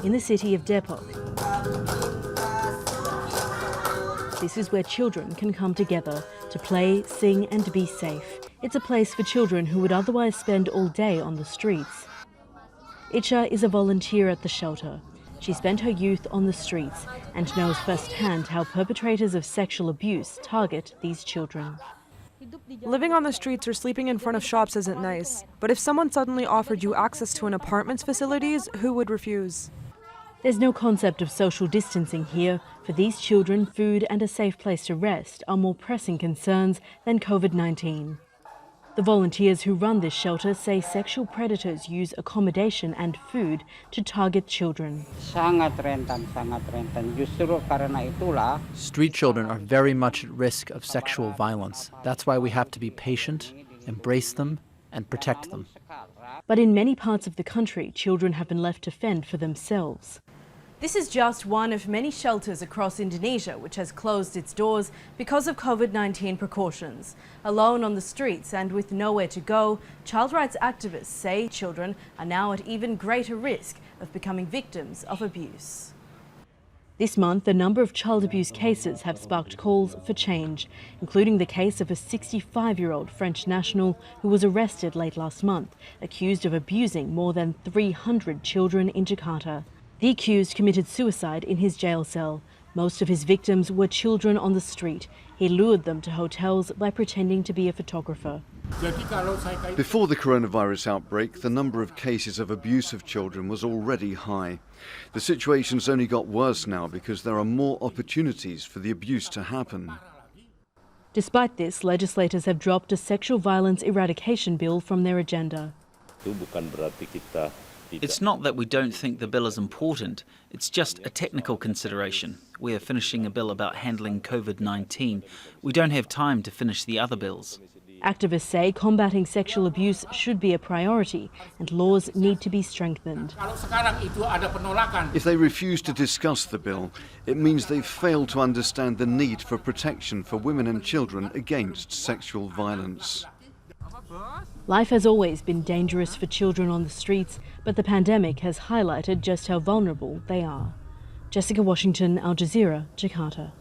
in the city of Depok. This is where children can come together to play, sing and be safe. It's a place for children who would otherwise spend all day on the streets. ICHA is a volunteer at the shelter. She spent her youth on the streets and knows firsthand how perpetrators of sexual abuse target these children. Living on the streets or sleeping in front of shops isn't nice, but if someone suddenly offered you access to an apartment's facilities, who would refuse? There's no concept of social distancing here. For these children, food and a safe place to rest are more pressing concerns than COVID-19. The volunteers who run this shelter say sexual predators use accommodation and food to target children. Street children are very much at risk of sexual violence. That's why we have to be patient, embrace them, and protect them. But in many parts of the country, children have been left to fend for themselves. This is just one of many shelters across Indonesia which has closed its doors because of COVID-19 precautions. Alone on the streets and with nowhere to go, child rights activists say children are now at even greater risk of becoming victims of abuse. This month, a number of child abuse cases have sparked calls for change, including the case of a 65-year-old French national who was arrested late last month, accused of abusing more than 300 children in Jakarta. The accused committed suicide in his jail cell. Most of his victims were children on the street. He lured them to hotels by pretending to be a photographer. Before the coronavirus outbreak, the number of cases of abuse of children was already high. The situation's only got worse now because there are more opportunities for the abuse to happen. Despite this, legislators have dropped a sexual violence eradication bill from their agenda. It's not that we don't think the bill is important, it's just a technical consideration. We are finishing a bill about handling COVID-19. We don't have time to finish the other bills. Activists say combating sexual abuse should be a priority and laws need to be strengthened. If they refuse to discuss the bill, it means they've failed to understand the need for protection for women and children against sexual violence. Life has always been dangerous for children on the streets, but the pandemic has highlighted just how vulnerable they are. Jessica Washington, Aljazeera, Jakarta.